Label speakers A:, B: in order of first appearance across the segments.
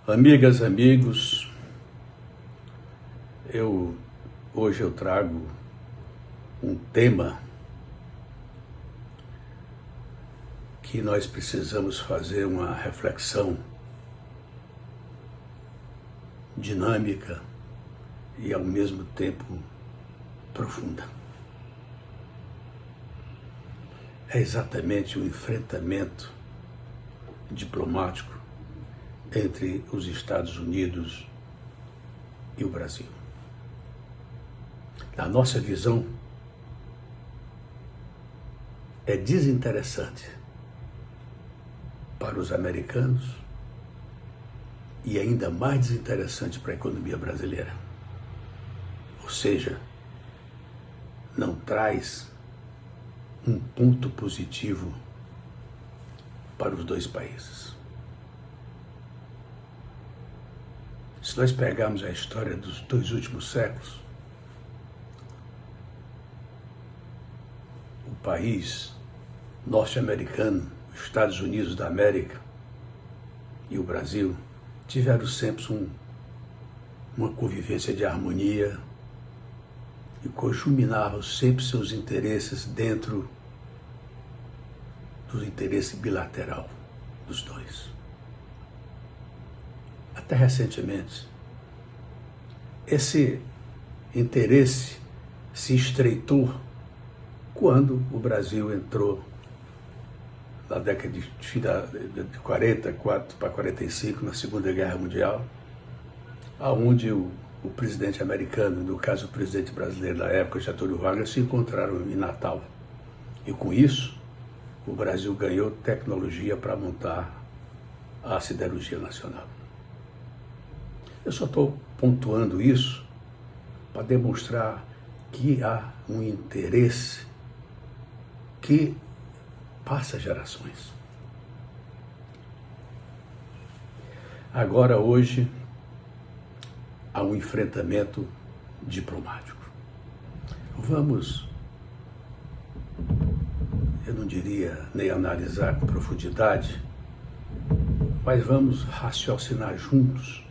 A: Amigas, amigos, hoje eu trago um tema que nós precisamos fazer uma reflexão dinâmica e ao mesmo tempo profunda. É exatamente o enfrentamento diplomático entre os Estados Unidos e o Brasil. Na nossa visão, é desinteressante para os americanos e ainda mais desinteressante para a economia brasileira. Ou seja, não traz um ponto positivo para os dois países. Se nós pegarmos a história dos 2 últimos séculos, o país norte-americano, os Estados Unidos da América e o Brasil tiveram sempre uma convivência de harmonia e conjuminavam sempre seus interesses dentro do interesse bilateral dos dois. Até recentemente, esse interesse se estreitou quando o Brasil entrou na década de 44 para 45, na Segunda Guerra Mundial, onde o presidente americano, no caso o presidente brasileiro da época, Getúlio Vargas, se encontraram em Natal. E com isso, o Brasil ganhou tecnologia para montar a siderurgia nacional. Eu só estou pontuando isso para demonstrar que há um interesse que passa gerações. Agora, hoje, há um enfrentamento diplomático. Vamos, eu não diria nem analisar com profundidade, mas vamos raciocinar juntos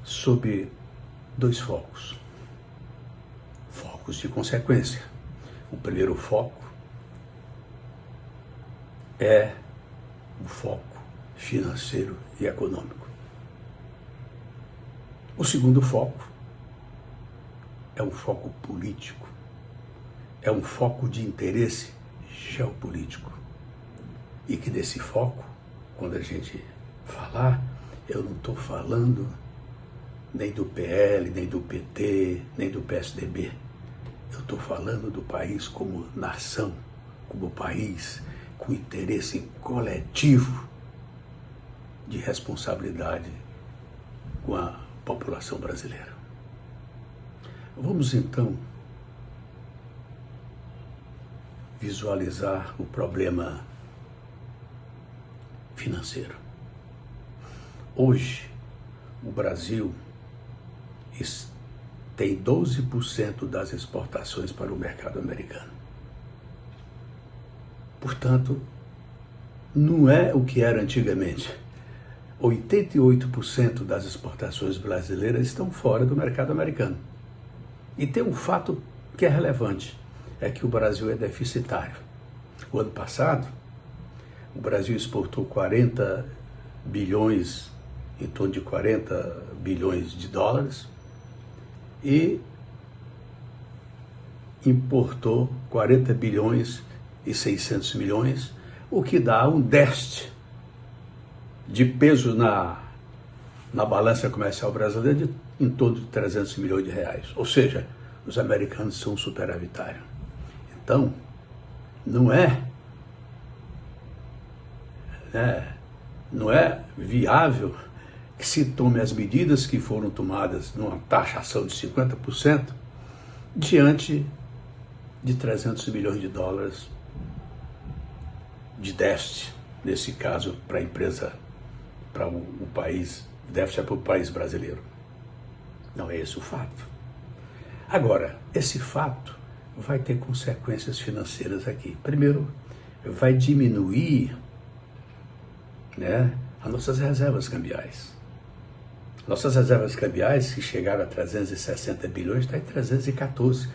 A: sobre 2 focos de consequência. O primeiro foco é o foco financeiro e econômico. O segundo foco é um foco político, é um foco de interesse geopolítico. E que desse foco, quando a gente falar, eu não estou falando nem do PL, nem do PT, nem do PSDB. Eu estou falando do país como nação, como país com interesse coletivo de responsabilidade com a população brasileira. Vamos então visualizar o problema financeiro. Hoje, o Brasil tem 12% das exportações para o mercado americano. Portanto, não é o que era antigamente. 88% das exportações brasileiras estão fora do mercado americano. E tem um fato que é relevante, é que o Brasil é deficitário. O ano passado, o Brasil exportou 40 bilhões, em torno de 40 bilhões de dólares, e importou 40 bilhões e 600 milhões, o que dá um déficit de peso na balança comercial brasileira de em torno de 300 milhões de reais. Ou seja, os americanos são superavitários. Então, não é viável que se tome as medidas que foram tomadas numa taxação de 50% diante de 300 milhões de dólares de déficit, nesse caso, para a empresa, para o país, déficit para o país brasileiro. Não é esse o fato. Agora, esse fato vai ter consequências financeiras aqui. Primeiro, vai diminuir as nossas reservas cambiais. Nossas reservas cambiais, que chegaram a 360 bilhões, está em 314.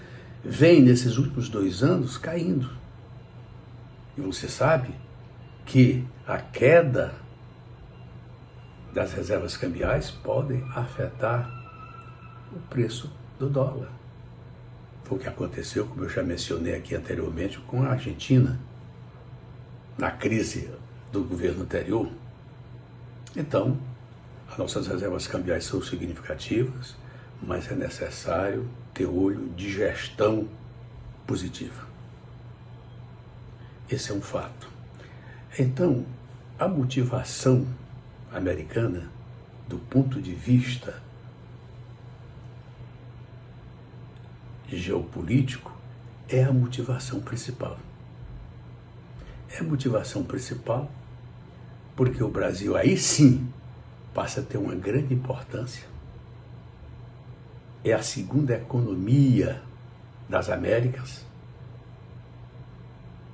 A: Vem, nesses últimos 2 anos, caindo. E você sabe que a queda das reservas cambiais podem afetar o preço do dólar. Foi o que aconteceu, como eu já mencionei aqui anteriormente, com a Argentina, na crise do governo anterior. Então, as nossas reservas cambiais são significativas, mas é necessário ter olho de gestão positiva. Esse é um fato. Então, a motivação americana, do ponto de vista geopolítico, é a motivação principal. É a motivação principal porque o Brasil aí sim passa a ter uma grande importância. É a segunda economia das Américas,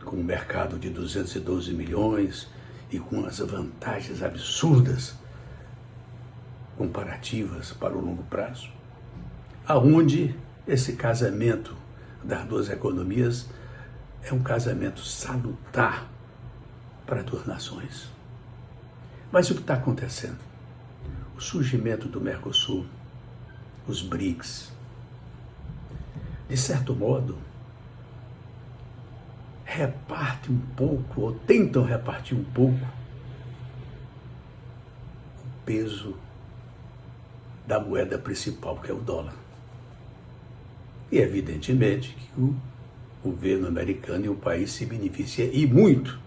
A: com um mercado de 212 milhões e com as vantagens absurdas comparativas para o longo prazo, aonde esse casamento das duas economias é um casamento salutar para 2 nações. Mas o que está acontecendo? O surgimento do Mercosul, os BRICS, de certo modo, reparte um pouco, ou tentam repartir um pouco, o peso da moeda principal, que é o dólar. E evidentemente que o governo americano e o país se beneficiam, e muito,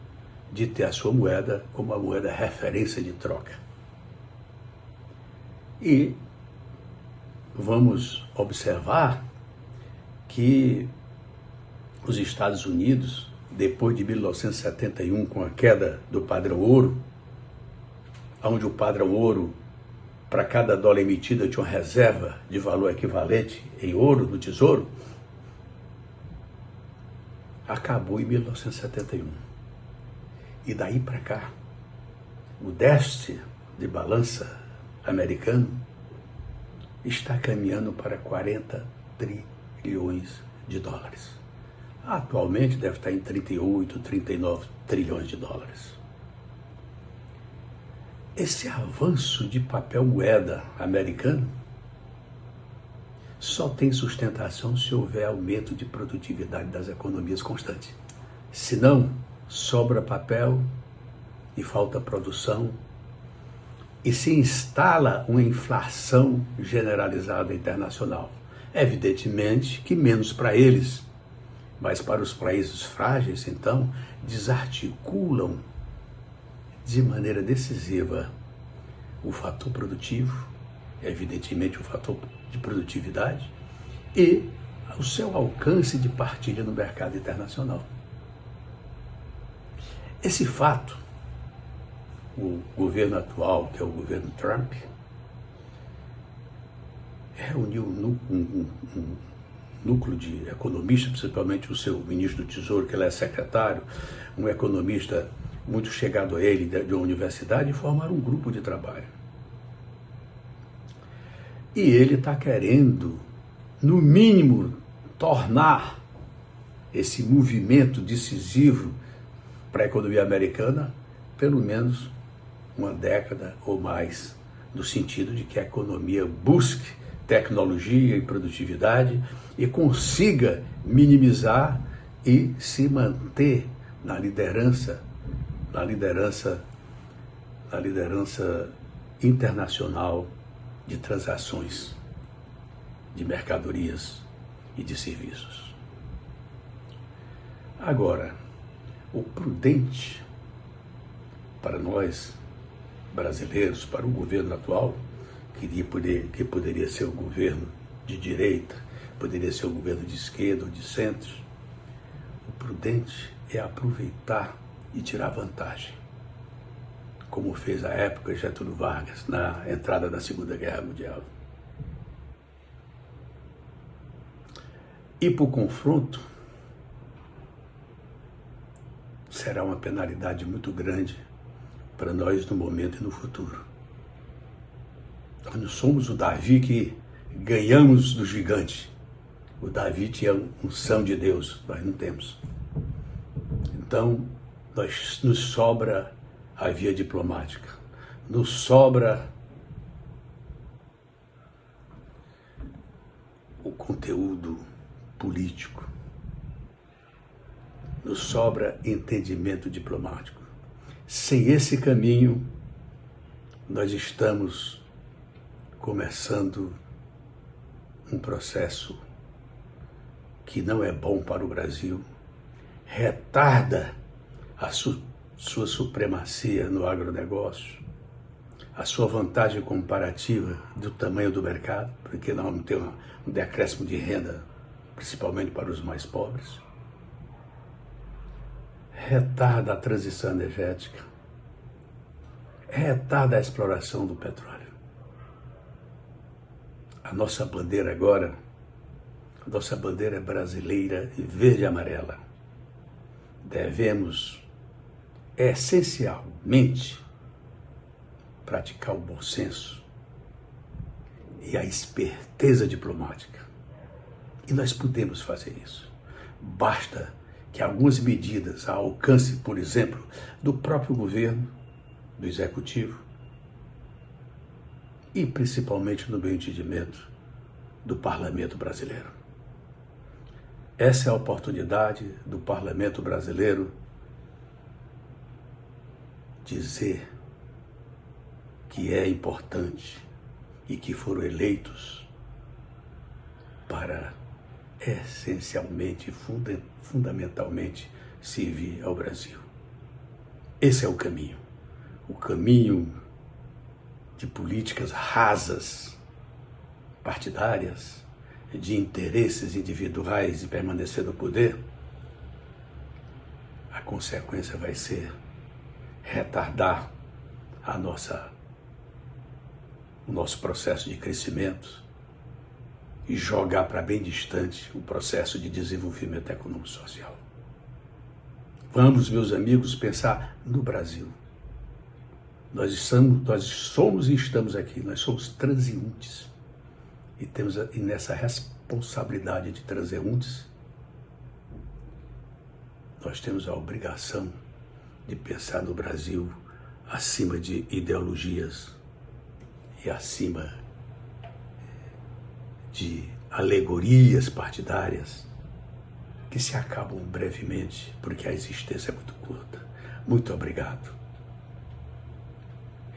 A: de ter a sua moeda como a moeda referência de troca. E vamos observar que os Estados Unidos, depois de 1971, com a queda do padrão ouro, onde o padrão ouro, para cada dólar emitido, tinha uma reserva de valor equivalente em ouro no Tesouro, acabou em 1971. E daí para cá, o déficit de balança americano está caminhando para 40 trilhões de dólares. Atualmente deve estar em 38, 39 trilhões de dólares. Esse avanço de papel moeda americano só tem sustentação se houver aumento de produtividade das economias constante. Senão, sobra papel e falta produção e se instala uma inflação generalizada internacional. Evidentemente que menos para eles, mas para os países frágeis, então, desarticulam de maneira decisiva o fator produtivo, evidentemente o fator de produtividade e o seu alcance de partilha no mercado internacional. Esse fato, o governo atual, que é o governo Trump, reuniu um núcleo de economistas, principalmente o seu ministro do Tesouro, que ele é secretário, um economista muito chegado a ele de uma universidade, e formaram um grupo de trabalho. E ele está querendo, no mínimo, tornar esse movimento decisivo para a economia americana, pelo menos uma década ou mais, no sentido de que a economia busque tecnologia e produtividade e consiga minimizar e se manter na liderança internacional de transações, de mercadorias e de serviços. Agora, o prudente para nós brasileiros, para o governo atual, que poderia ser o governo de direita, poderia ser o governo de esquerda ou de centro, o prudente é aproveitar e tirar vantagem, como fez à época Getúlio Vargas na entrada da Segunda Guerra Mundial. E para o confronto, será uma penalidade muito grande para nós no momento e no futuro. Nós não somos o Davi que ganhamos do gigante. O Davi tinha unção de Deus, nós não temos. Então, nos sobra a via diplomática, nos sobra o conteúdo político, nos sobra entendimento diplomático. Sem esse caminho, nós estamos começando um processo que não é bom para o Brasil, retarda a sua supremacia no agronegócio, a sua vantagem comparativa do tamanho do mercado, porque nós vamos ter um decréscimo de renda, principalmente para os mais pobres, retarda a transição energética, retarda a exploração do petróleo. A nossa bandeira agora, a nossa bandeira é brasileira e verde e amarela. Devemos essencialmente praticar o bom senso e a esperteza diplomática. E nós podemos fazer isso. Basta que algumas medidas ao alcance, por exemplo, do próprio governo, do executivo, e principalmente no meu entendimento do parlamento brasileiro. Essa é a oportunidade do parlamento brasileiro dizer que é importante e que foram eleitos para essencialmente, fundamentalmente, servir ao Brasil. Esse é o caminho de políticas rasas, partidárias, de interesses individuais de permanecer no poder. A consequência vai ser retardar o nosso processo de crescimento e jogar para bem distante o processo de desenvolvimento econômico e social. Vamos, meus amigos, pensar no Brasil. Nós somos e estamos aqui, nós somos transeuntes. E nessa responsabilidade de transeuntes, nós temos a obrigação de pensar no Brasil acima de ideologias e acima de alegorias partidárias que se acabam brevemente, porque a existência é muito curta. Muito obrigado.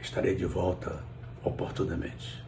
A: Estarei de volta oportunamente.